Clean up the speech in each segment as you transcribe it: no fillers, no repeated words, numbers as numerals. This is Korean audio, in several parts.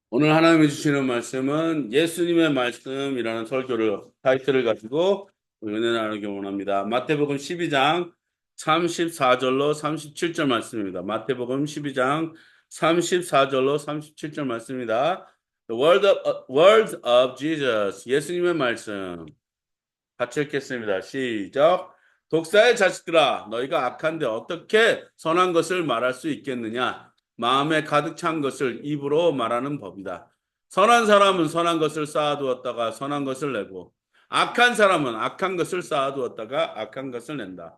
오늘 하나님이 주시는 말씀은 예수님의 말씀이라는 설교를 타이틀을 가지고 은혜 나누기 원합니다. 마태복음 12장 34절로 37절 말씀입니다. 마태복음 12장 34절로 37절 말씀입니다. Words of Jesus. 예수님의 말씀. 같이 읽겠습니다. 시작. 독사의 자식들아, 너희가 악한데 어떻게 선한 것을 말할 수 있겠느냐? 마음에 가득 찬 것을 입으로 말하는 법이다. 선한 사람은 선한 것을 쌓아두었다가 선한 것을 내고, 악한 사람은 악한 것을 쌓아두었다가 악한 것을 낸다.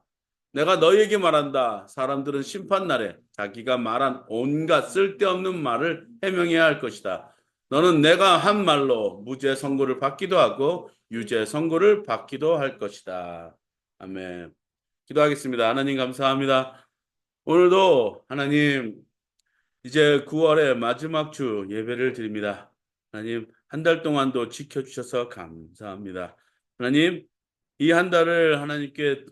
내가 너희에게 말한다. 사람들은 심판날에 자기가 말한 온갖 쓸데없는 말을 해명해야 할 것이다. 너는 내가 한 말로 무죄 선고를 받기도 하고 유죄 선고를 받기도 할 것이다. 아멘. 기도하겠습니다. 하나님 감사합니다. 오늘도 하나님 이제 9월의 마지막 주 예배를 드립니다. 하나님 한 달 동안도 지켜주셔서 감사합니다. 하나님 이 한 달을 하나님께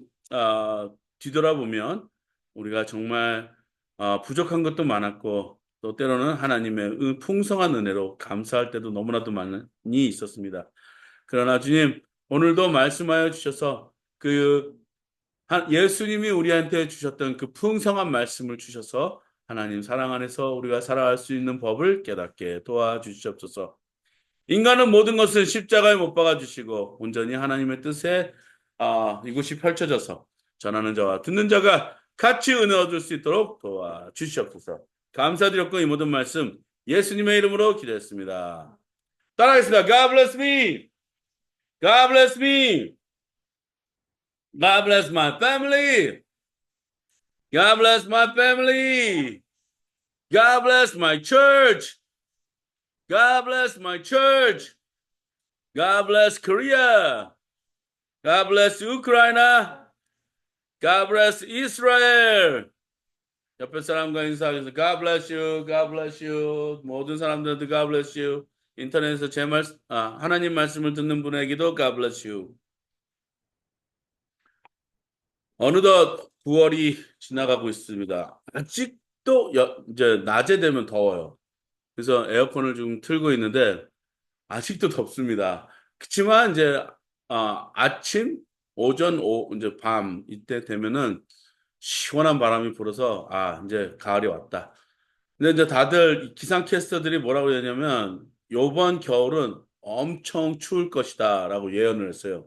뒤돌아보면 우리가 정말 부족한 것도 많았고 또 때로는 하나님의 풍성한 은혜로 감사할 때도 너무나도 많이 있었습니다. 그러나 주님 오늘도 말씀하여 주셔서 예수님이 우리한테 주셨던 그 풍성한 말씀을 주셔서 하나님 사랑 안에서 우리가 살아갈 수 있는 법을 깨닫게 도와주시옵소서. 인간은 모든 것을 십자가에 못 박아 주시고 온전히 하나님의 뜻에 이곳이 펼쳐져서 전하는 자와 듣는 자가 같이 은혜 얻을 수 있도록 도와주시옵소서. 감사드렸고 이 모든 말씀 예수님의 이름으로 기도했습니다. 따라하겠습니다. God bless me. God bless me. God bless my family. God bless my family. God bless my church. God bless my church. God bless Korea. God bless Ukraine. God bless Israel. 옆에 사람과 인사하면서 God bless you. God bless you. 모든 사람들한테 God bless you. 인터넷에서 하나님 말씀을 듣는 분에게도 God bless you. 어느덧 9월이 지나가고 있습니다. 아직도 이제 낮에 되면 더워요. 그래서 에어컨을 좀 틀고 있는데 아직도 덥습니다. 그렇지만 이제 아침, 오전, 이제 밤 이때 되면은 시원한 바람이 불어서 이제 가을이 왔다. 근데 이제 다들 기상캐스터들이 뭐라고 하냐면 요번 겨울은 엄청 추울 것이다라고 예언을 했어요.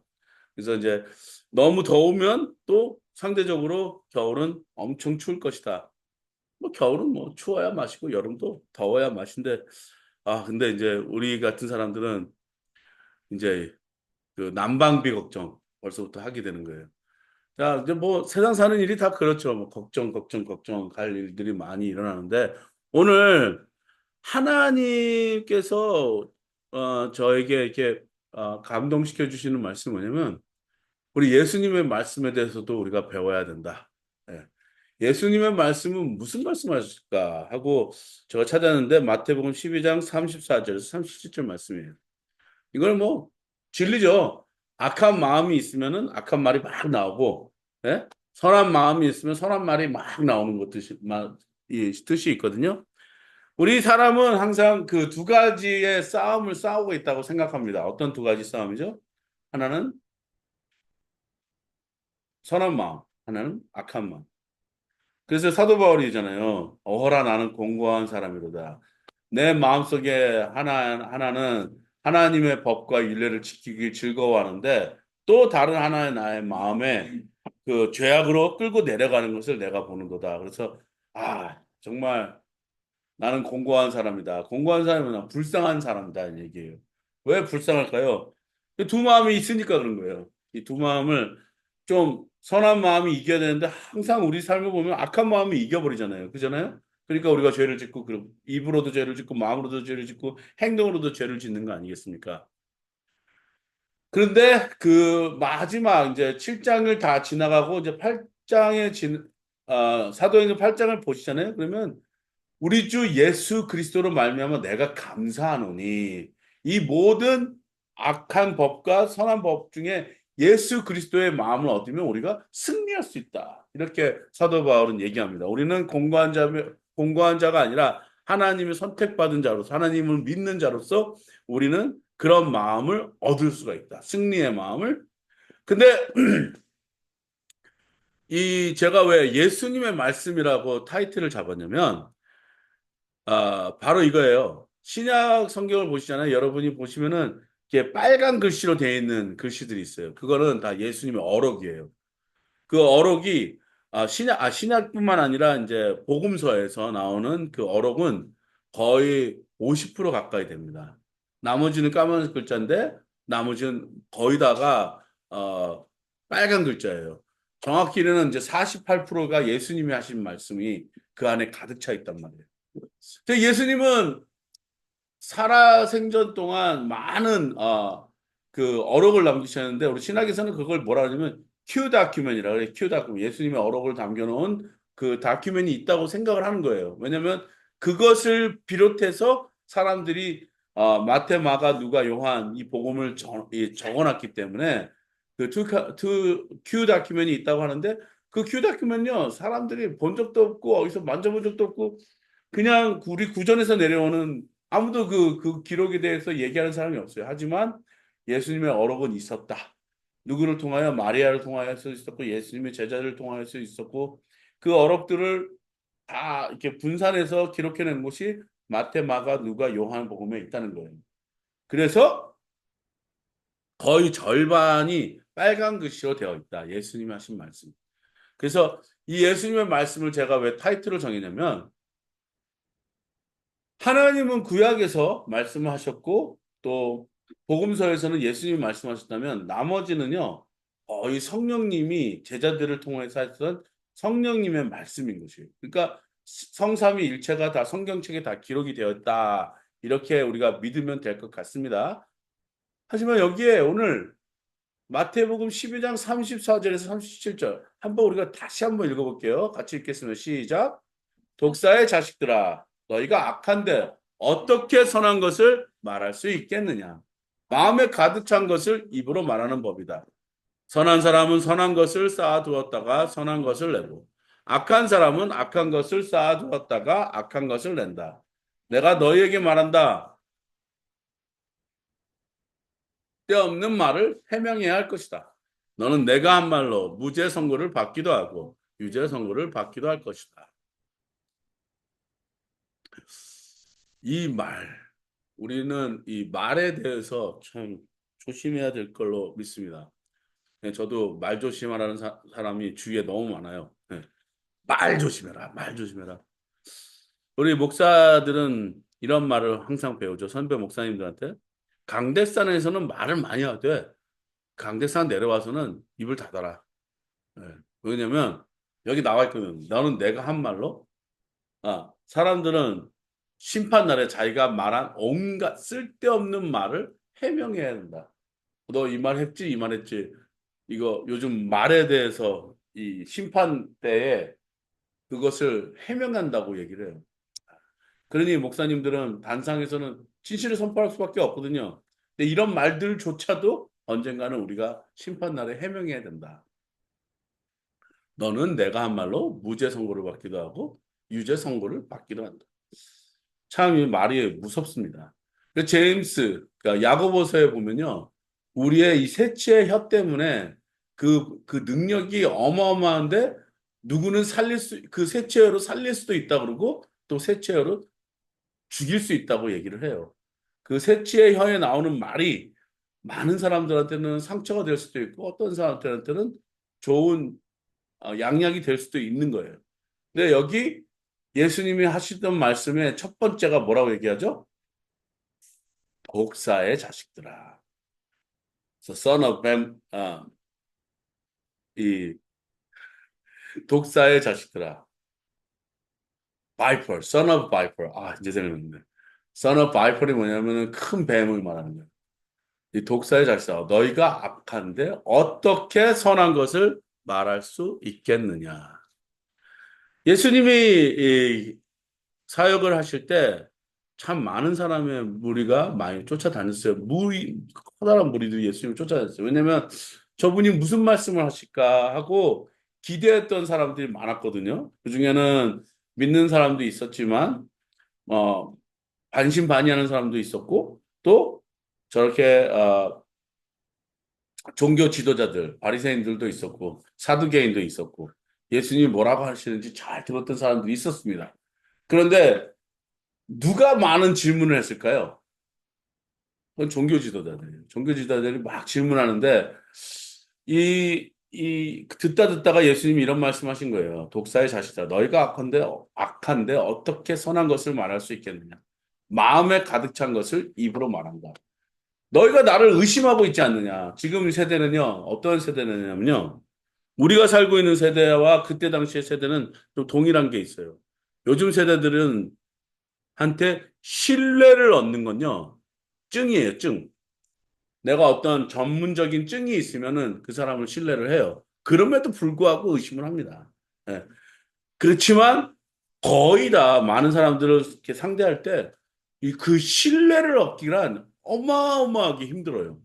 그래서 이제 너무 더우면 또 상대적으로 겨울은 엄청 추울 것이다. 뭐 겨울은 뭐 추워야 맛이고 여름도 더워야 맛인데 근데 이제 우리 같은 사람들은 이제 그 난방비 걱정 벌써부터 하게 되는 거예요. 자, 이제 뭐 세상 사는 일이 다 그렇죠. 뭐 걱정 할 일들이 많이 일어나는데 오늘 하나님께서 저에게 이렇게 감동시켜 주시는 말씀은 뭐냐면 우리 예수님의 말씀에 대해서도 우리가 배워야 된다. 예. 예수님의 말씀은 무슨 말씀하실까 하고 제가 찾았는데 마태복음 12장 34절에서 37절 말씀이에요. 이걸 뭐 진리죠. 악한 마음이 있으면은 악한 말이 막 나오고, 예? 선한 마음이 있으면 선한 말이 막 나오는 것 이 뜻이 있거든요. 우리 사람은 항상 그 두 가지의 싸움을 싸우고 있다고 생각합니다. 어떤 두 가지 싸움이죠? 하나는 선한 마음, 하나는 악한 마음. 그래서 사도 바울이잖아요. 어허라 나는 공고한 사람이로다. 내 마음속에 하나는 하나님의 법과 율례를 지키기 즐거워하는데 또 다른 하나의 나의 마음에 그 죄악으로 끌고 내려가는 것을 내가 보는도다. 그래서 정말 나는 공고한 사람이다. 공고한 사람은 불쌍한 사람이다. 이 얘기예요. 왜 불쌍할까요? 두 마음이 있으니까 그런 거예요. 이 두 마음을 좀 선한 마음이 이겨야 되는데 항상 우리 삶을 보면 악한 마음이 이겨버리잖아요. 그잖아요? 그러니까 우리가 죄를 짓고 입으로도 죄를 짓고 마음으로도 죄를 짓고 행동으로도 죄를 짓는 거 아니겠습니까? 그런데 그 마지막 이제 7장을 다 지나가고 이제 8장에 사도행전 8장을 보시잖아요. 그러면 우리 주 예수 그리스도로 말미암아 내가 감사하노니 이 모든 악한 법과 선한 법 중에 예수 그리스도의 마음을 얻으면 우리가 승리할 수 있다. 이렇게 사도 바울은 얘기합니다. 우리는 공고한 자가 아니라 하나님의 선택받은 자로서 하나님을 믿는 자로서 우리는 그런 마음을 얻을 수가 있다. 승리의 마음을. 근데 이 제가 왜 예수님의 말씀이라고 타이틀을 잡았냐면 바로 이거예요. 신약 성경을 보시잖아요. 여러분이 보시면은 이게 빨간 글씨로 되어 있는 글씨들이 있어요. 그거는 다 예수님의 어록이에요. 그 어록이 신약뿐만 아니라 이제 복음서에서 나오는 그 어록은 거의 50% 가까이 됩니다. 나머지는 까만 글자인데 나머지는 거의 다가 빨간 글자예요. 정확히는 이제 48%가 예수님이 하신 말씀이 그 안에 가득 차 있단 말이에요. 근데 예수님은 살아생전 동안 많은 그 어록을 남기셨는데 우리 신학에서는 그걸 뭐라 하냐면 큐 다큐멘이라 그래요. 큐 다큐멘. 예수님의 어록을 담겨놓은 그 다큐멘이 있다고 생각을 하는 거예요. 왜냐하면 그것을 비롯해서 사람들이 마태, 마가, 누가, 요한 이 복음을 적어놨기 때문에 그 큐 다큐멘이 있다고 하는데 그 큐 다큐멘요 사람들이 본 적도 없고 어디서 만져본 적도 없고 그냥 우리 구전에서 내려오는 아무도 그 기록에 대해서 얘기하는 사람이 없어요. 하지만 예수님의 어록은 있었다. 누구를 통하여 마리아를 통하여서 있었고 예수님의 제자를 통하여서 있었고 그 어록들을 다 이렇게 분산해서 기록해낸 것이 마태, 마가, 누가, 요한 복음에 있다는 거예요. 그래서 거의 절반이 빨간 글씨로 되어 있다. 예수님이 하신 말씀. 그래서 이 예수님의 말씀을 제가 왜 타이틀을 정했냐면 하나님은 구약에서 말씀을 하셨고 또 복음서에서는 예수님이 말씀하셨다면 나머지는요 거의 성령님이 제자들을 통해서 하셨던 성령님의 말씀인 것이에요. 그러니까 성삼위일체가 다 성경책에 다 기록이 되었다. 이렇게 우리가 믿으면 될 것 같습니다. 하지만 여기에 오늘 마태복음 12장 34절에서 37절 한번 우리가 다시 한번 읽어볼게요. 같이 읽겠습니다. 시작. 독사의 자식들아 너희가 악한데 어떻게 선한 것을 말할 수 있겠느냐. 마음에 가득 찬 것을 입으로 말하는 법이다. 선한 사람은 선한 것을 쌓아두었다가 선한 것을 내고 악한 사람은 악한 것을 쌓아두었다가 악한 것을 낸다. 내가 너희에게 말한다. 때없는 말을 해명해야 할 것이다. 너는 내가 한 말로 무죄 선고를 받기도 하고 유죄 선고를 받기도 할 것이다. 이 말, 우리는 이 말에 대해서 참 조심해야 될 걸로 믿습니다. 네, 저도 말 조심하라는 사람이 주위에 너무 많아요. 네, 말 조심해라, 말 조심해라. 우리 목사들은 이런 말을 항상 배우죠. 선배 목사님들한테. 강대산에서는 말을 많이 하되 강대산 내려와서는 입을 닫아라. 네, 왜냐면 여기 나와 있거든. 너는 내가 한 말로 사람들은 심판날에 자기가 말한 온갖 쓸데없는 말을 해명해야 된다. 너 이 말 했지, 이 말 했지. 이거 요즘 말에 대해서 이 심판 때에 그것을 해명한다고 얘기를 해요. 그러니 목사님들은 단상에서는 진실을 선포할 수밖에 없거든요. 근데 이런 말들조차도 언젠가는 우리가 심판날에 해명해야 된다. 너는 내가 한 말로 무죄 선고를 받기도 하고 유죄 선고를 받기도 한다. 참 이 말이 무섭습니다. 그 제임스, 그러니까 야고보서에 보면요, 우리의 이 세치의 혀 때문에 그 능력이 어마어마한데 누구는 그 세치혀로 살릴 수도 있다 그러고 또 세치혀로 죽일 수 있다고 얘기를 해요. 그 세치의 혀에 나오는 말이 많은 사람들한테는 상처가 될 수도 있고 어떤 사람들한테는 좋은 양약이 될 수도 있는 거예요. 근데 여기 예수님이 하시던 말씀의 첫 번째가 뭐라고 얘기하죠? 독사의 자식들아. So son of 이 독사의 자식들아. viper, son of viper. 이제 생각났네. son of viper이 뭐냐면은 큰 뱀을 말하는 거예요. 이 독사의 자식들아. 너희가 악한데 어떻게 선한 것을 말할 수 있겠느냐. 예수님이 이 사역을 하실 때 참 많은 사람의 무리가 많이 쫓아다녔어요. 커다란 무리들이 예수님을 쫓아다녔어요. 왜냐면 저분이 무슨 말씀을 하실까 하고 기대했던 사람들이 많았거든요. 그중에는 믿는 사람도 있었지만, 반신반의하는 사람도 있었고, 또 저렇게 종교 지도자들, 바리새인들도 있었고, 사두개인도 있었고, 예수님이 뭐라고 하시는지 잘 들었던 사람들이 있었습니다. 그런데 누가 많은 질문을 했을까요? 그건 종교 지도자들이에요. 종교 지도자들이 막 질문하는데, 듣다 듣다가 예수님이 이런 말씀하신 거예요. 독사의 자식아, 너희가 악한데 어떻게 선한 것을 말할 수 있겠느냐? 마음에 가득 찬 것을 입으로 말한다. 너희가 나를 의심하고 있지 않느냐? 지금 세대는요, 어떤 세대냐면요, 우리가 살고 있는 세대와 그때 당시의 세대는 좀 동일한 게 있어요. 요즘 세대들은 한테 신뢰를 얻는 건요, 증이에요, 증. 내가 어떤 전문적인 증이 있으면은 그 사람을 신뢰를 해요. 그럼에도 불구하고 의심을 합니다. 예. 그렇지만 거의 다 많은 사람들을 이렇게 상대할 때 그 신뢰를 얻기란 어마어마하게 힘들어요.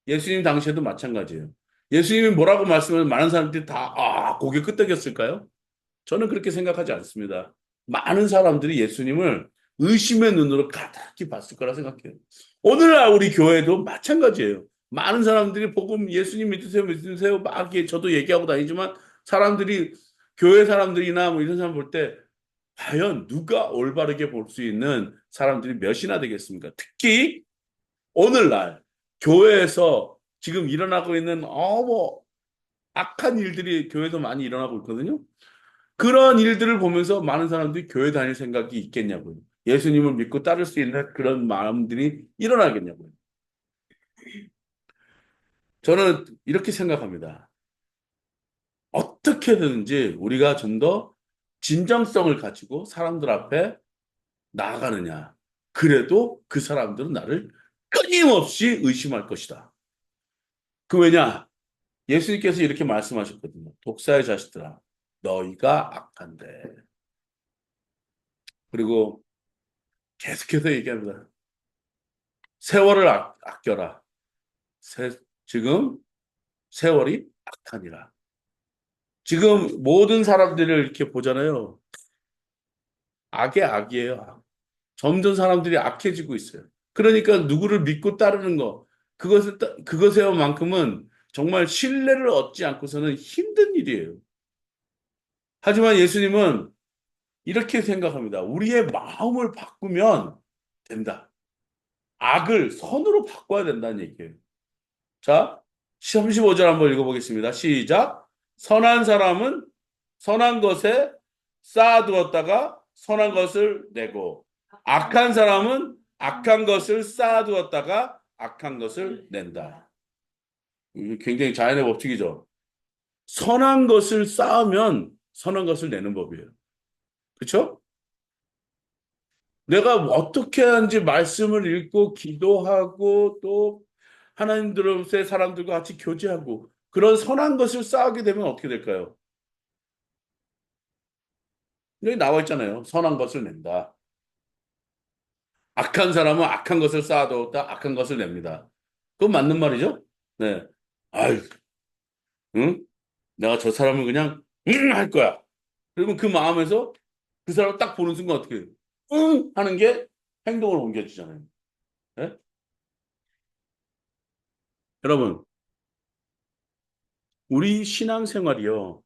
예수님 당시에도 마찬가지예요. 예수님이 뭐라고 말씀하면 많은 사람들이 다, 고개 끄덕였을까요? 저는 그렇게 생각하지 않습니다. 많은 사람들이 예수님을 의심의 눈으로 가득히 봤을 거라 생각해요. 오늘날 우리 교회도 마찬가지예요. 많은 사람들이 복음 예수님 믿으세요, 믿으세요. 막 저도 얘기하고 다니지만 사람들이 교회 사람들이나 뭐 이런 사람 볼 때 과연 누가 올바르게 볼 수 있는 사람들이 몇이나 되겠습니까? 특히 오늘날 교회에서 지금 일어나고 있는 악한 일들이 교회에서 많이 일어나고 있거든요. 그런 일들을 보면서 많은 사람들이 교회 다닐 생각이 있겠냐고요. 예수님을 믿고 따를 수 있는 그런 마음들이 일어나겠냐고요. 저는 이렇게 생각합니다. 어떻게든지 우리가 좀 더 진정성을 가지고 사람들 앞에 나아가느냐. 그래도 그 사람들은 나를 끊임없이 의심할 것이다. 왜냐? 예수님께서 이렇게 말씀하셨거든요. 독사의 자식들아, 너희가 악한데. 그리고 계속해서 얘기합니다. 세월을 아껴라. 지금 세월이 악하니라. 지금 모든 사람들을 이렇게 보잖아요. 악의 악이에요. 악. 점점 사람들이 악해지고 있어요. 그러니까 누구를 믿고 따르는 거, 그것에만큼은 정말 신뢰를 얻지 않고서는 힘든 일이에요. 하지만 예수님은 이렇게 생각합니다. 우리의 마음을 바꾸면 된다. 악을 선으로 바꿔야 된다는 얘기예요. 자, 35절 한번 읽어보겠습니다. 시작. 선한 사람은 선한 것에 쌓아두었다가 선한 것을 내고, 악한 사람은 악한 것을 쌓아두었다가 악한 것을 낸다. 이게 굉장히 자연의 법칙이죠. 선한 것을 쌓으면 선한 것을 내는 법이에요. 그렇죠? 내가 어떻게 하는지 말씀을 읽고 기도하고 또 하나님들의 사람들과 같이 교제하고 그런 선한 것을 쌓게 되면 어떻게 될까요? 여기 나와 있잖아요. 선한 것을 낸다. 악한 사람은 악한 것을 쌓아두었다. 악한 것을 냅니다. 그건 맞는 말이죠? 네. 아유, 응? 내가 저 사람을 그냥 할 거야. 그러면 그 마음에서 그 사람을 딱 보는 순간 어떻게 해요? 응 하는 게 행동으로 옮겨지잖아요. 네? 여러분, 우리 신앙생활이요.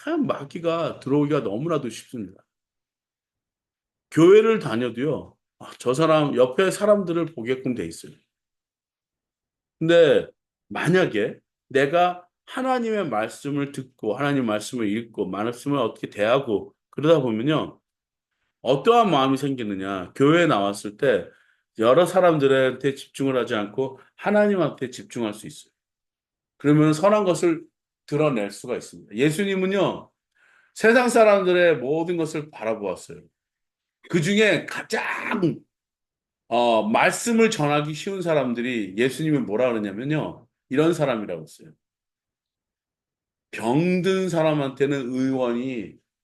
참 마귀가 들어오기가 너무나도 쉽습니다. 교회를 다녀도요. 저 사람 옆에 사람들을 보게끔 돼 있어요. 근데 만약에 내가 하나님의 말씀을 듣고 하나님 말씀을 읽고 말씀을 어떻게 대하고 그러다 보면요. 어떠한 마음이 생기느냐. 교회에 나왔을 때 여러 사람들한테 집중을 하지 않고 하나님한테 집중할 수 있어요. 그러면 선한 것을 드러낼 수가 있습니다. 예수님은요. 세상 사람들의 모든 것을 바라보았어요. 그 중에 가장 말씀을 전하기 쉬운 사람들이 예수님이 뭐라 그러냐면요. 이런 사람이라고 했어요. 병든 사람한테는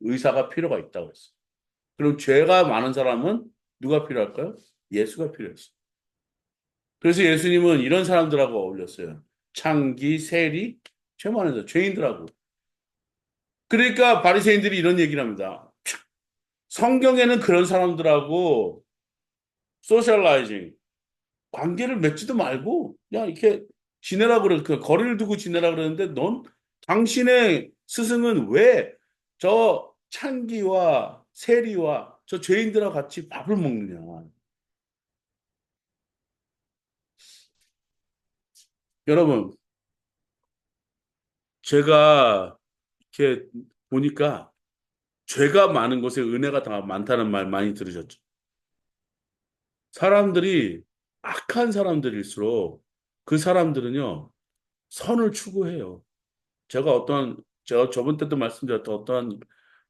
의사가 필요가 있다고 했어요. 그럼 죄가 많은 사람은 누가 필요할까요? 예수가 필요했어요. 그래서 예수님은 이런 사람들하고 어울렸어요. 창기, 세리, 죄 많은 죄인들하고. 그러니까 바리새인들이 이런 얘기를 합니다. 성경에는 그런 사람들하고 소셜라이징, 관계를 맺지도 말고 그냥 이렇게 지내라 그래. 그 거리를 두고 지내라 그러는데 넌 당신의 스승은 왜 저 창기와 세리와 저 죄인들과 같이 밥을 먹느냐. 여러분, 제가 이렇게 보니까 죄가 많은 곳에 은혜가 더 많다는 말 많이 들으셨죠? 사람들이 악한 사람들일수록 그 사람들은요, 선을 추구해요. 제가 저번 때도 말씀드렸던 어떤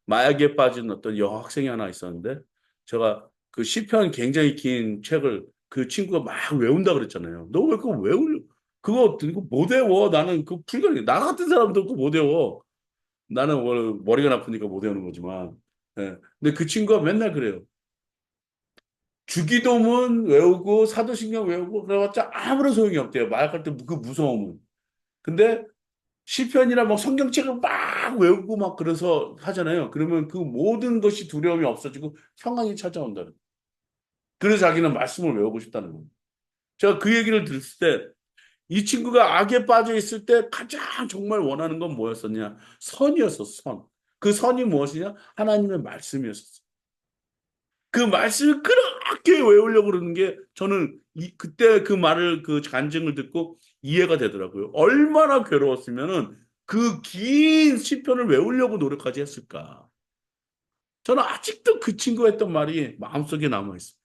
마약에 빠진 어떤 여학생이 하나 있었는데, 제가 그 시편 굉장히 긴 책을 그 친구가 막 외운다 그랬잖아요. 너 왜 그거 외울, 그거 못 외워. 나는 그 불가능해. 나 같은 사람도 그거 못 외워. 나는 원래 머리가 나쁘니까 못 외우는 거지만. 예. 근데 그 친구가 맨날 그래요. 주기도문 외우고 사도신경 외우고 그래봤자 아무런 소용이 없대요. 마약할 때 그 무서움은. 근데 시편이나 뭐 성경책을 막 외우고 막 그래서 하잖아요. 그러면 그 모든 것이 두려움이 없어지고 평안이 찾아온다는. 그래서 자기는 말씀을 외우고 싶다는 거예요. 제가 그 얘기를 들었을 때 이 친구가 악에 빠져 있을 때 가장 정말 원하는 건 뭐였었냐? 선이었어, 선. 그 선이 무엇이냐? 하나님의 말씀이었었어. 그 말씀을 그렇게 외우려고 그러는 게 저는 그때 그 말을 그 간증을 듣고 이해가 되더라고요. 얼마나 괴로웠으면은 그 긴 시편을 외우려고 노력하지 했을까. 저는 아직도 그 친구가 했던 말이 마음속에 남아 있어요.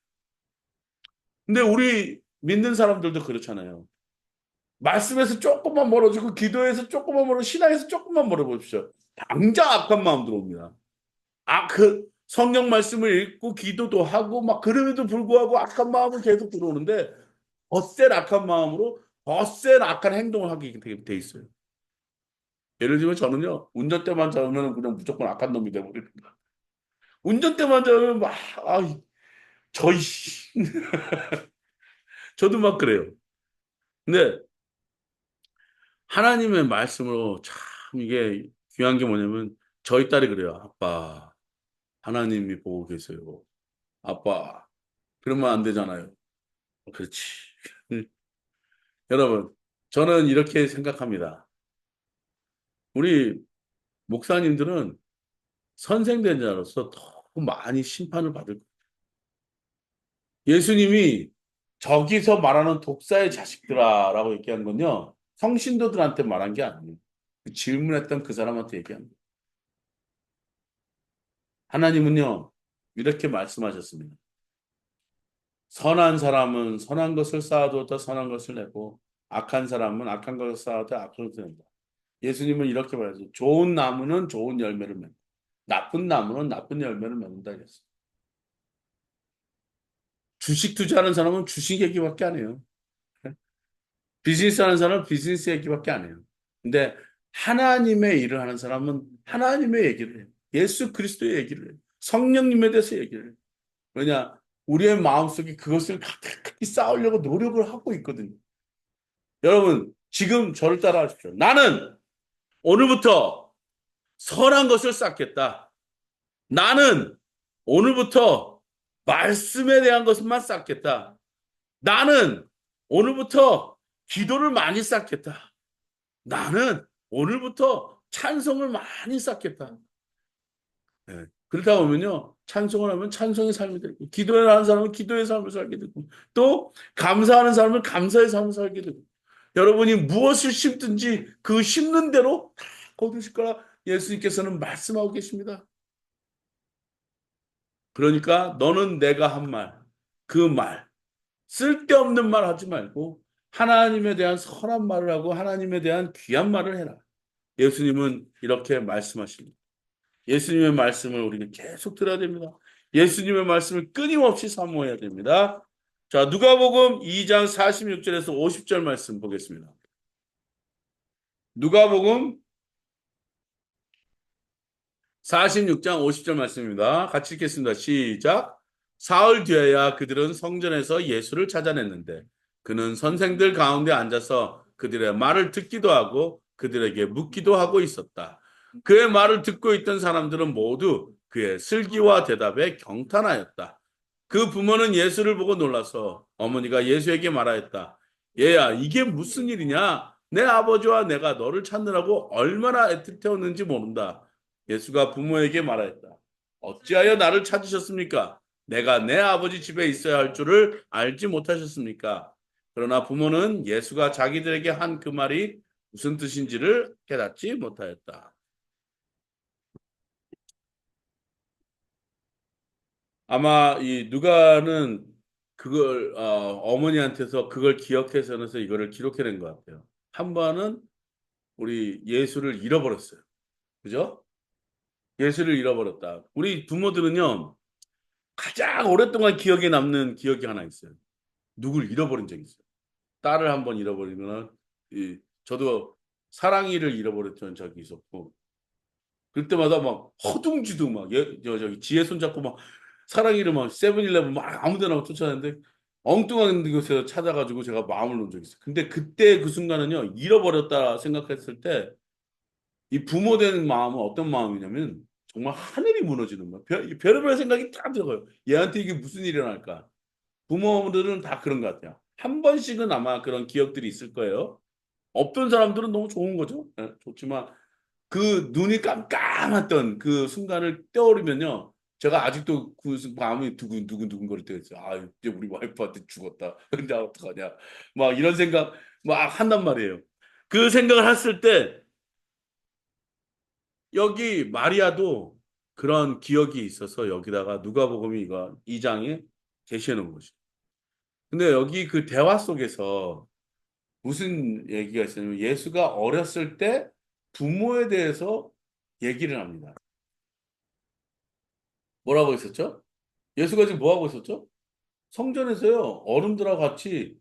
근데 우리 믿는 사람들도 그렇잖아요. 말씀에서 조금만 멀어지고 기도에서 조금만 멀어 신앙에서 조금만 멀어보십시오. 당장 악한 마음 들어옵니다. 그 성경 말씀을 읽고 기도도 하고 막 그럼에도 불구하고 악한 마음은 계속 들어오는데 덧센 악한 마음으로 덧센 악한 행동을 하게 돼 있어요. 예를 들면 저는요 운전대만 잡으면 그냥 무조건 악한 놈이 되버립니다. 운전대만 잡으면 막 저희 저도 막 그래요. 근데 하나님의 말씀으로 참 이게 귀한 게 뭐냐면 저희 딸이 그래요. 아빠 하나님이 보고 계세요. 아빠 그러면 안 되잖아요. 그렇지. 여러분, 저는 이렇게 생각합니다. 우리 목사님들은 선생된 자로서 더 많이 심판을 받을 거예요. 예수님이 저기서 말하는 독사의 자식들아라고 얘기한 건요. 성신도들한테 말한 게 아니에요. 질문했던 그 사람한테 얘기한 거예요. 하나님은요. 이렇게 말씀하셨습니다. 선한 사람은 선한 것을 쌓아두었다 선한 것을 내고 악한 사람은 악한 것을 쌓아두었다 악한 것을 낸다. 예수님은 이렇게 말했어요. 좋은 나무는 좋은 열매를 맺고 나쁜 나무는 나쁜 열매를 맺는다 그랬어요. 주식 투자하는 사람은 주식 얘기밖에 안 해요. 비즈니스 하는 사람은 비즈니스 얘기밖에 안 해요. 근데 하나님의 일을 하는 사람은 하나님의 얘기를 해요. 예수 그리스도의 얘기를 해요. 성령님에 대해서 얘기를 해요. 왜냐? 우리의 마음속에 그것을 가득히 쌓으려고 노력을 하고 있거든요. 여러분, 지금 저를 따라 하십시오. 나는 오늘부터 선한 것을 쌓겠다. 나는 오늘부터 말씀에 대한 것만 쌓겠다. 나는 오늘부터 기도를 많이 쌓겠다. 나는 오늘부터 찬송을 많이 쌓겠다. 네. 그러다 보면요. 찬송을 하면 찬송의 삶이 되고, 기도를 하는 사람은 기도의 삶을 살게 되고, 또 감사하는 사람은 감사의 삶을 살게 되고, 여러분이 무엇을 심든지 그 심는 대로 다 거두실 거라 예수님께서는 말씀하고 계십니다. 그러니까 너는 내가 한 말, 그 말, 쓸데없는 말 하지 말고 하나님에 대한 선한 말을 하고 하나님에 대한 귀한 말을 해라. 예수님은 이렇게 말씀하십니다. 예수님의 말씀을 우리는 계속 들어야 됩니다. 예수님의 말씀을 끊임없이 사모해야 됩니다. 자, 누가복음 2장 46절에서 50절 말씀 보겠습니다. 누가복음 46장 50절 말씀입니다. 같이 읽겠습니다. 시작. 사흘 뒤에야 그들은 성전에서 예수를 찾아냈는데 그는 선생들 가운데 앉아서 그들의 말을 듣기도 하고 그들에게 묻기도 하고 있었다. 그의 말을 듣고 있던 사람들은 모두 그의 슬기와 대답에 경탄하였다. 그 부모는 예수를 보고 놀라서 어머니가 예수에게 말하였다. 얘야, 이게 무슨 일이냐? 내 아버지와 내가 너를 찾느라고 얼마나 애틋해왔는지 모른다. 예수가 부모에게 말하였다. 어찌하여 나를 찾으셨습니까? 내가 내 아버지 집에 있어야 할 줄을 알지 못하셨습니까? 그러나 부모는 예수가 자기들에게 한 그 말이 무슨 뜻인지를 깨닫지 못하였다. 아마 이 누가는 그걸 어머니한테서 그걸 기억해서는 이거를 기록해낸 것 같아요. 한 번은 우리 예수를 잃어버렸어요. 그죠? 예수를 잃어버렸다. 우리 부모들은요, 가장 오랫동안 기억에 남는 기억이 하나 있어요. 누굴 잃어버린 적이 있어요. 딸을 한 번 잃어버리면은 저도 사랑이를 잃어버렸던 적이 있었고 그때마다 막 허둥지둥 막 저기 지혜 손잡고 막 사랑이를 막 세븐일레븐 막 아무 데나 쫓아내는데 엉뚱한 곳에서 찾아가지고 제가 마음을 놓은 적이 있어요. 근데 그때 그 순간은요 잃어버렸다 생각했을 때 이 부모 되는 마음은 어떤 마음이냐면 정말 하늘이 무너지는 거예요. 별의별 생각이 다 들어요. 얘한테 이게 무슨 일이 일어날까? 부모들은 다 그런 것 같아요. 한 번씩은 아마 그런 기억들이 있을 거예요. 없던 사람들은 너무 좋은 거죠. 예, 좋지만 그 눈이 깜깜했던 그 순간을 떠오르면요. 제가 아직도 그 마음이 두근두근 거릴 때가 있어요. 아, 이제 우리 와이프한테 죽었다. 근데 어떡하냐. 막 이런 생각 막 한단 말이에요. 그 생각을 했을 때 여기 마리아도 그런 기억이 있어서 여기다가 누가복음이 이거 2장에 제시해 놓은 거죠. 근데 여기 그 대화 속에서 무슨 얘기가 있었냐면 예수가 어렸을 때 부모에 대해서 얘기를 합니다. 뭐라고 했었죠? 예수가 지금 뭐 하고 있었죠? 성전에서요, 어른들하고 같이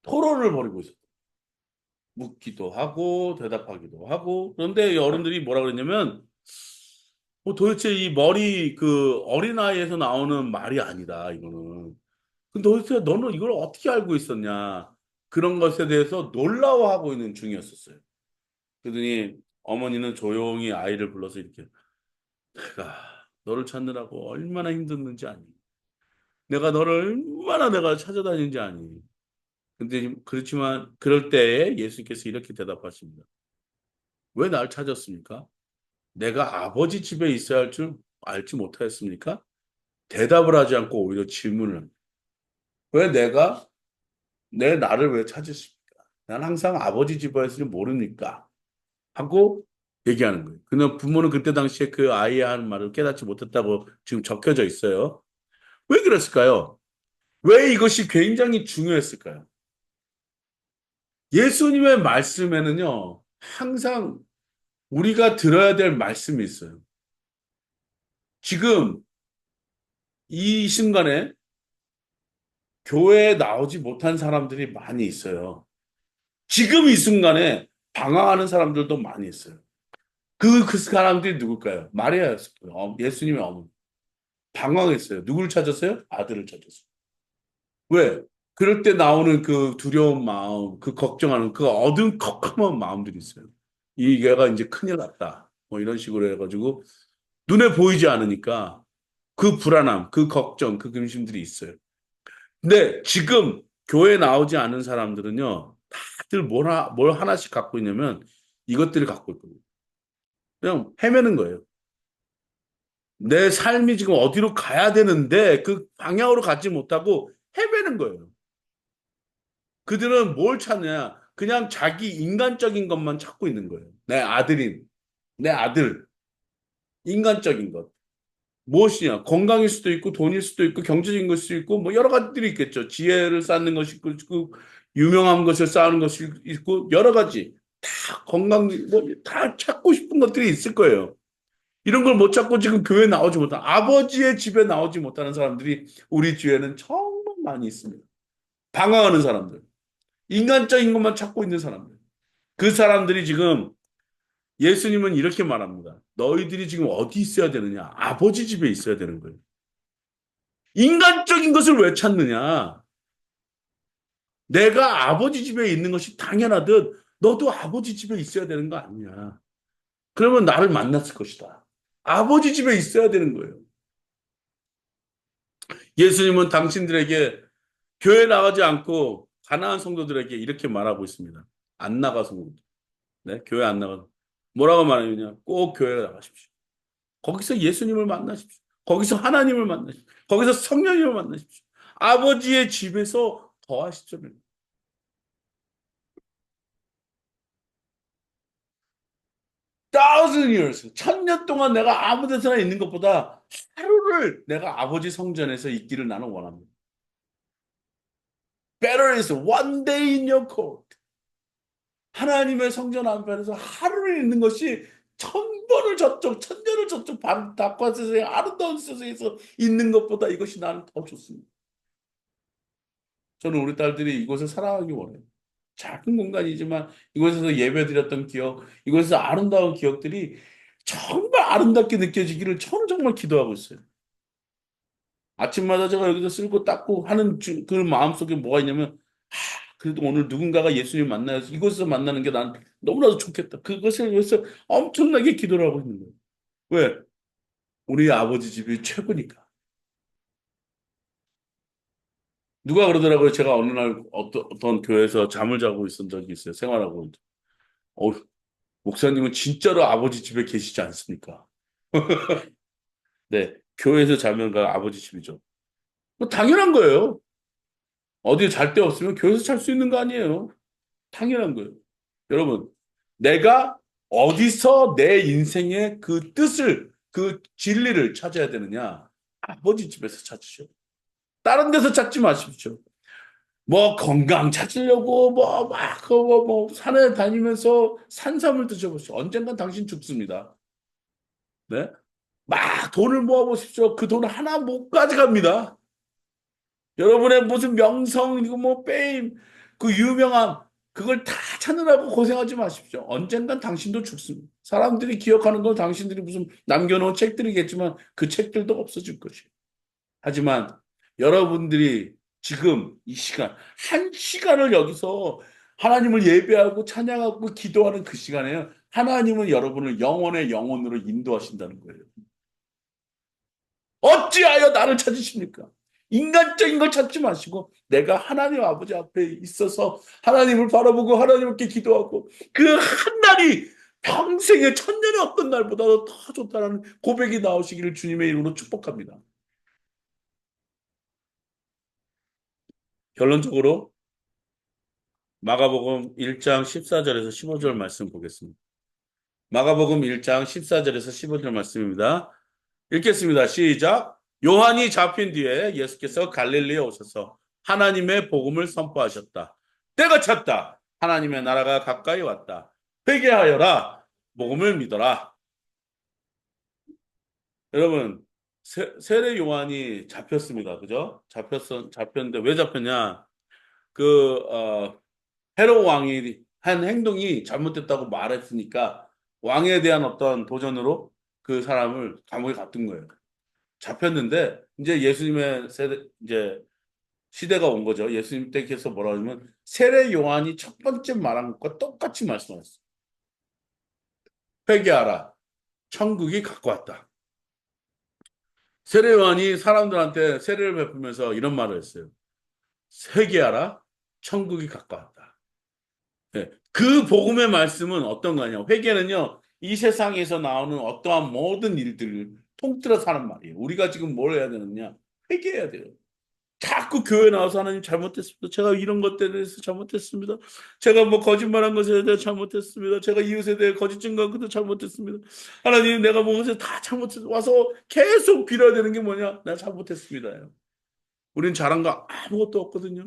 토론을 벌이고 있었어요. 묻기도 하고, 대답하기도 하고. 그런데 이 어른들이 뭐라 그랬냐면, 뭐 도대체 이 머리, 그 어린아이에서 나오는 말이 아니다, 이거는. 근데 도대체 너는 이걸 어떻게 알고 있었냐? 그런 것에 대해서 놀라워하고 있는 중이었었어요. 그러더니 어머니는 조용히 아이를 불러서 이렇게, 내가 너를 찾느라고 얼마나 힘들는지 아니? 내가 너를 얼마나 내가 찾아다니는지 아니? 근데 그렇지만 그럴 때에 예수께서 이렇게 대답하십니다. 왜 날 찾았습니까? 내가 아버지 집에 있어야 할 줄 알지 못하였습니까? 대답을 하지 않고 오히려 질문을 합니다. 왜 나를 왜 찾으십니까? 난 항상 아버지 집에 있을 줄 모르니까 하고 얘기하는 거예요. 그냥 부모는 그때 당시에 그 아이의 하는 말을 깨닫지 못했다고 지금 적혀져 있어요. 왜 그랬을까요? 왜 이것이 굉장히 중요했을까요? 예수님의 말씀에는요, 항상 우리가 들어야 될 말씀이 있어요. 지금 이 순간에 교회에 나오지 못한 사람들이 많이 있어요. 지금 이 순간에 방황하는 사람들도 많이 있어요. 그 사람들이 누굴까요? 마리아였어요. 예수님의 어머니. 방황했어요. 누굴 찾았어요? 아들을 찾았어요. 왜? 그럴 때 나오는 그 두려운 마음, 그 걱정하는 그 어두컴컴한 마음들이 있어요. 이 얘가 이제 큰일 났다. 뭐 이런 식으로 해가지고 눈에 보이지 않으니까 그 불안함, 그 걱정, 그 근심들이 있어요. 근데 지금 교회 나오지 않은 사람들은요, 다들 뭘 하나씩 갖고 있냐면 이것들을 갖고 있거든요. 그냥 헤매는 거예요. 내 삶이 지금 어디로 가야 되는데 그 방향으로 가지 못하고 헤매는 거예요. 그들은 뭘 찾느냐? 그냥 자기 인간적인 것만 찾고 있는 거예요. 내 아들, 인간적인 것. 무엇이냐? 건강일 수도 있고, 돈일 수도 있고, 경제적인 것일 수도 있고, 뭐 여러 가지들이 있겠죠. 지혜를 쌓는 것이 있고, 유명한 것을 쌓는 것이 있고, 여러 가지. 다 뭐, 다 찾고 싶은 것들이 있을 거예요. 이런 걸 못 찾고 지금 교회 나오지 못한, 아버지의 집에 나오지 못하는 사람들이 우리 주위에는 정말 많이 있습니다. 방황하는 사람들. 인간적인 것만 찾고 있는 사람들. 그 사람들이 지금 예수님은 이렇게 말합니다. 너희들이 지금 어디 있어야 되느냐? 아버지 집에 있어야 되는 거예요. 인간적인 것을 왜 찾느냐? 내가 아버지 집에 있는 것이 당연하듯 너도 아버지 집에 있어야 되는 거 아니냐? 그러면 나를 만났을 것이다. 아버지 집에 있어야 되는 거예요. 예수님은 당신들에게 교회 나가지 않고 가난한 성도들에게 이렇게 말하고 있습니다. 안 나가서, 네, 교회 안 나가서. 뭐라고 말하느냐? 꼭 교회 나가십시오. 거기서 예수님을 만나십시오. 거기서 하나님을 만나십시오. 거기서 성령님을 만나십시오. 아버지의 집에서 거하십시오. 1,000 years, 1,000년 동안 내가 아무 데서나 있는 것보다 하루를 내가 아버지 성전에서 있기를 나는 원합니다. Better is one day in your court. 하나님의 성전 앞에서 하루를 있는 것이 1,000번을 저쪽, 1,000년을 저쪽 다과 세상에 아름다운 세상에서 있는 것보다 이것이 나는 더 좋습니다. 저는 우리 딸들이 이곳을 사랑하기 원해요. 작은 공간이지만 이곳에서 예배드렸던 기억, 이곳에서 아름다운 기억들이 정말 아름답게 느껴지기를 저는 정말 기도하고 있어요. 아침마다 제가 여기서 쓸고 닦고 하는 그 마음속에 뭐가 있냐면, 그래도 오늘 누군가가 예수님 만나서 이곳에서 만나는 게 난 너무나도 좋겠다. 그것을 위해서 엄청나게 기도를 하고 있는 거예요. 왜? 우리 아버지 집이 최고니까. 누가 그러더라고요. 제가 어느 날 어떤 교회에서 잠을 자고 있었던 적이 있어요. 생활하고. 어, 목사님은 진짜로 아버지 집에 계시지 않습니까? 네. 교회에서 자면 그 아버지 집이죠. 뭐 당연한 거예요. 어디 잘 데 없으면 교회에서 잘 수 있는 거 아니에요. 당연한 거예요. 여러분, 내가 어디서 내 인생의 그 뜻을, 그 진리를 찾아야 되느냐? 아버지 집에서 찾으셔. 다른 데서 찾지 마십시오. 뭐 건강 찾으려고 뭐 산에 다니면서 산삼을 드셔보십시오. 언젠간 당신 죽습니다. 네? 막 돈을 모아보십시오. 그 돈 하나 못 가져갑니다. 여러분의 무슨 명성, 이거 뭐 페임, 그 유명함, 그걸 다 찾느라고 고생하지 마십시오. 언젠간 당신도 죽습니다. 사람들이 기억하는 건 당신들이 무슨 남겨놓은 책들이겠지만 그 책들도 없어질 것이에요. 하지만 여러분들이 지금 이 시간, 한 시간을 여기서 하나님을 예배하고 찬양하고 기도하는 그 시간에요. 하나님은 여러분을 영혼의 영혼으로 인도하신다는 거예요. 어찌하여 나를 찾으십니까? 인간적인 걸 찾지 마시고 내가 하나님 아버지 앞에 있어서 하나님을 바라보고 하나님께 기도하고 그 한 날이 평생의 1,000년의 어떤 날보다도 더 좋다는 고백이 나오시기를 주님의 이름으로 축복합니다. 결론적으로 마가복음 1장 14절에서 15절 말씀 보겠습니다. 마가복음 1장 14절에서 15절 말씀입니다. 읽겠습니다. 시작. 요한이 잡힌 뒤에 예수께서 갈릴리에 오셔서 하나님의 복음을 선포하셨다. 때가 찼다. 하나님의 나라가 가까이 왔다. 회개하여라. 복음을 믿어라. 여러분, 세례 요한이 잡혔습니다. 그죠? 잡혔는데 왜 잡혔냐? 그, 헤롯 왕이 한 행동이 잘못됐다고 말했으니까 왕에 대한 어떤 도전으로 그 사람을 감옥에 갔던 거예요. 잡혔는데 이제 예수님의 세대 이제 시대가 온 거죠. 예수님 댁에서 뭐라 하냐면 세례 요한이 첫 번째 말한 것과 똑같이 말씀하셨어요. 회개하라. 천국이 가까웠다. 세례 요한이 사람들한테 세례를 베풀면서 이런 말을 했어요. 회개하라. 천국이 가까웠다. 네. 그 복음의 말씀은 어떤 거냐? 회개는요. 이 세상에서 나오는 어떠한 모든 일들을 통틀어서 하는 말이에요. 우리가 지금 뭘 해야 되느냐? 회개해야 돼요. 자꾸 교회 나와서 하나님 잘못했습니다. 제가 이런 것들에 대해서 잘못했습니다. 제가 뭐 거짓말한 것에 대해 잘못했습니다. 제가 이웃에 대해 거짓 증거한 것도 잘못했습니다. 하나님 내가 무엇에 다 잘못했어. 와서 계속 빌어야 되는 게 뭐냐? 나 잘못했습니다. 우린 잘한 거 아무것도 없거든요.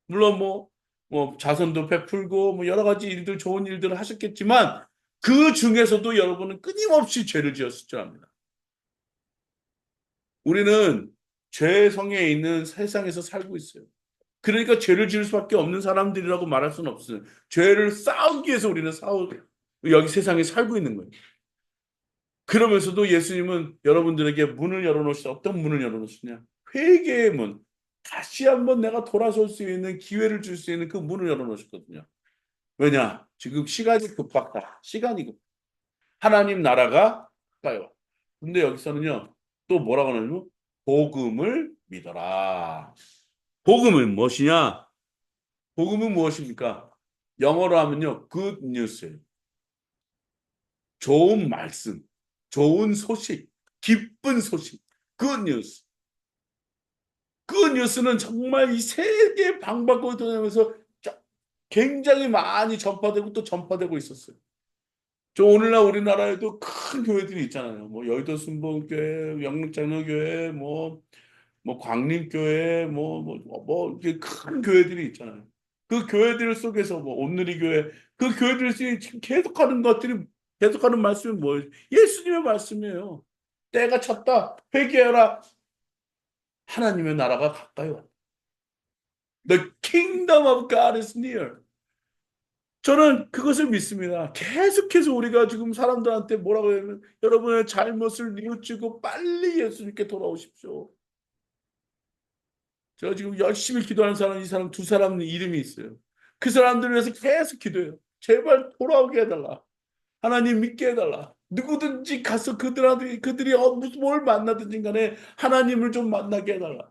물론 뭐 자선도 베풀고 뭐 여러 가지 일들 좋은 일들을 하셨겠지만 그 중에서도 여러분은 끊임없이 죄를 지었을 줄 압니다. 우리는 죄성에 있는 세상에서 살고 있어요. 그러니까 죄를 지을 수밖에 없는 사람들이라고 말할 수는 없어요. 죄를 싸우기 위해서 우리는 여기 세상에 살고 있는 거예요. 그러면서도 예수님은 여러분들에게 문을 열어놓으시다. 어떤 문을 열어놓으시냐? 회개의 문. 다시 한번 내가 돌아설 수 있는 기회를 줄 수 있는 그 문을 열어놓으셨거든요. 왜냐? 지금 시간이 급박하다. 시간이 급. 하나님 나라가 가까요. 근데 여기서는요, 또 뭐라고 하냐면, 복음을 믿어라. 복음은 무엇이냐? 복음은 무엇입니까? 영어로 하면요, good news예요. 좋은 말씀, 좋은 소식, 기쁜 소식, good news. 그 뉴스는 정말 이 세계 방방곡곡 돌면서 굉장히 많이 전파되고 또 전파되고 있었어요. 저 오늘날 우리나라에도 큰 교회들이 있잖아요. 뭐 여의도 순복음교회, 영육장로교회, 뭐 광림교회, 이렇게 큰 교회들이 있잖아요. 그 교회들 속에서 뭐 온누리 교회, 그 교회들이 지금 계속하는 것들이 계속하는 말씀이 뭐예요? 예수님의 말씀이에요. 때가 찼다. 회개하라. 하나님의 나라가 가까이 왔다. The kingdom of God is near. 저는 그것을 믿습니다. 계속해서 우리가 지금 사람들한테 뭐라고 해야 되면 여러분의 잘못을 뉘우치고 빨리 예수님께 돌아오십시오. 제가 지금 열심히 기도하는 사람, 이 사람 두 사람 이름이 있어요. 그 사람들을 위해서 계속 기도해요. 제발 돌아오게 해달라. 하나님 믿게 해달라. 누구든지 가서 그들이 무슨 뭘 만나든지 간에 하나님을 좀 만나게 해달라.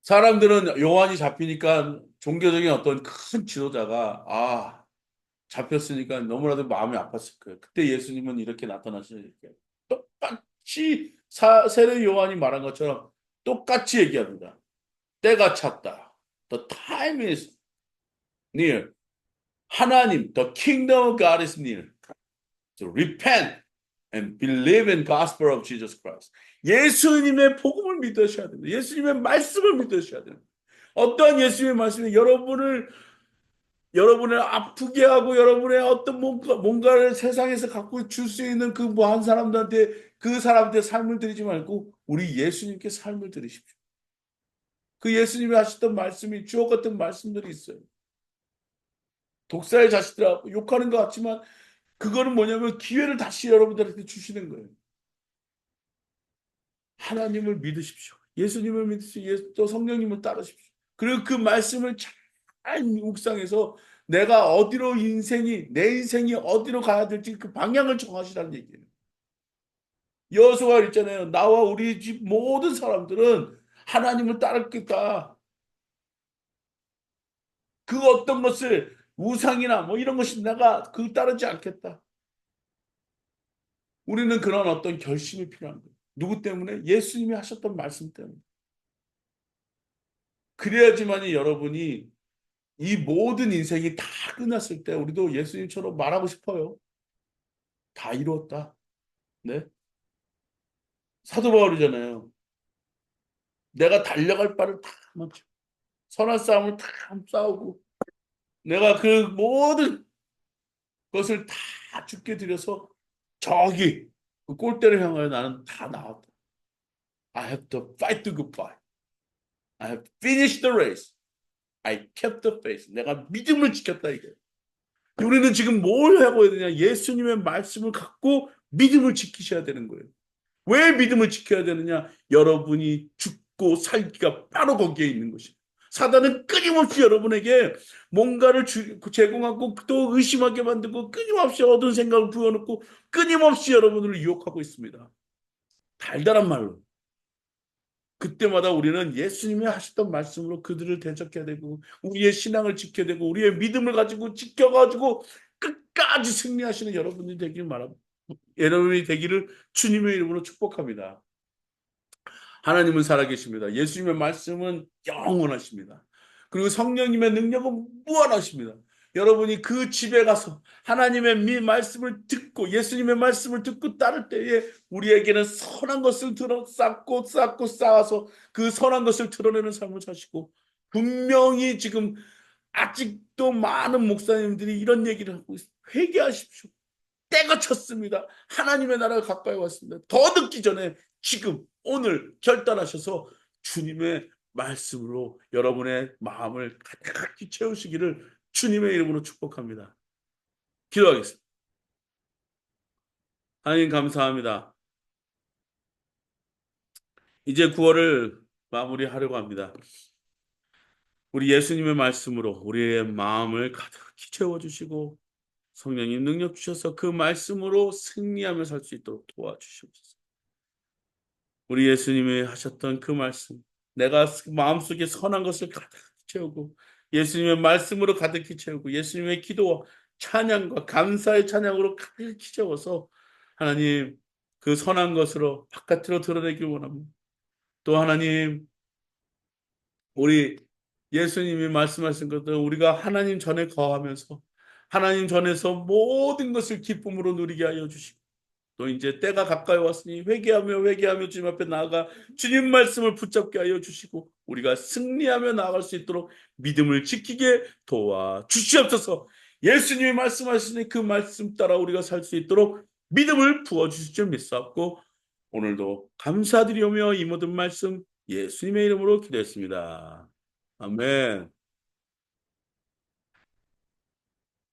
사람들은 요한이 잡히니까 종교적인 어떤 큰 지도자가 잡혔으니까 너무나도 마음이 아팠을 거예요. 그때 예수님은 이렇게 나타나시는 이렇게 똑같이 세례 요한이 말한 것처럼 똑같이 얘기합니다. 때가 찼다. The time is near. 하나님, the kingdom of God is near. So repent and believe in gospel of Jesus Christ. 예수님의 복음을 믿으셔야 됩니다. 예수님의 말씀을 믿으셔야 됩니다. 어떠한 예수님의 말씀이 여러분을 아프게 하고 여러분의 어떤 뭔가를 세상에서 갖고 줄 수 있는 그 뭐 한 사람들한테 그 사람한테 삶을 드리지 말고 우리 예수님께 삶을 드리십시오. 그 예수님이 하셨던 말씀이 주옥 같은 말씀들이 있어요. 독사의 자식들하고 욕하는 것 같지만 그거는 뭐냐면 기회를 다시 여러분들한테 주시는 거예요. 하나님을 믿으십시오. 예수님을 믿으십시오. 또 성령님을 따르십시오. 그리고 그 말씀을 잘 묵상해서 내가 내 인생이 어디로 가야 될지 그 방향을 정하시라는 얘기예요. 여호수아 있잖아요. 나와 우리 집 모든 사람들은 하나님을 따르겠다. 그 어떤 것을 우상이나 뭐 이런 것이 내가 그 따르지 않겠다. 우리는 그런 어떤 결심이 필요한 거예요. 누구 때문에? 예수님이 하셨던 말씀 때문에. 그래야지만이 여러분이 이 모든 인생이 다 끝났을 때 우리도 예수님처럼 말하고 싶어요. 다 이루었다. 네? 사도 바울이잖아요. 내가 달려갈 바를 다 마쳐. 선한 싸움을 다 싸우고 내가 그 모든 것을 다 죽게 드려서 저기 그 골대를 향하여 나는 다 나왔다. I have to fight the good fight. I have finished the race. I kept the faith. 내가 믿음을 지켰다 이게. 우리는 지금 뭘 하고 해야 되냐? 예수님의 말씀을 갖고 믿음을 지키셔야 되는 거예요. 왜 믿음을 지켜야 되느냐? 여러분이 죽고 살기가 바로 거기에 있는 것입니다. 사단은 끊임없이 여러분에게 뭔가를 제공하고 또 의심하게 만들고 끊임없이 어두운 생각을 부여놓고 끊임없이 여러분을 유혹하고 있습니다. 달달한 말로. 그때마다 우리는 예수님이 하셨던 말씀으로 그들을 대적해야 되고 우리의 신앙을 지켜야 되고 우리의 믿음을 가지고 지켜가지고 끝까지 승리하시는 여러분이 되기를 바랍니다. 여러분이 되기를 주님의 이름으로 축복합니다. 하나님은 살아계십니다. 예수님의 말씀은 영원하십니다. 그리고 성령님의 능력은 무한하십니다. 여러분이 그 집에 가서 하나님의 말씀을 듣고 예수님의 말씀을 듣고 따를 때에 우리에게는 선한 것을 쌓고 쌓아서 그 선한 것을 드러내는 삶을 사시고 분명히 지금 아직도 많은 목사님들이 이런 얘기를 하고 있어요. 회개하십시오. 때가 찼습니다. 하나님의 나라가 가까이 왔습니다. 더 늦기 전에 지금 오늘 결단하셔서 주님의 말씀으로 여러분의 마음을 가득히 채우시기를 주님의 이름으로 축복합니다. 기도하겠습니다. 하나님 감사합니다. 이제 9월을 마무리하려고 합니다. 우리 예수님의 말씀으로 우리의 마음을 가득히 채워주시고 성령님 능력 주셔서 그 말씀으로 승리하며 살 수 있도록 도와주시옵소서. 우리 예수님이 하셨던 그 말씀, 내가 마음속에 선한 것을 가득히 채우고 예수님의 말씀으로 가득히 채우고 예수님의 기도와 찬양과 감사의 찬양으로 가득히 채워서 하나님 그 선한 것으로 바깥으로 드러내길 원합니다. 또 하나님 우리 예수님이 말씀하신 것들 우리가 하나님 전에 거하면서 하나님 전에서 모든 것을 기쁨으로 누리게 하여 주시고 또 이제 때가 가까이 왔으니 회개하며 주님 앞에 나아가 주님 말씀을 붙잡게 하여 주시고 우리가 승리하며 나아갈 수 있도록 믿음을 지키게 도와 주시옵소서. 예수님이 말씀하시니 그 말씀 따라 우리가 살 수 있도록 믿음을 부어 주실 줄 믿사옵고 오늘도 감사드리오며 이 모든 말씀 예수님의 이름으로 기도했습니다. 아멘.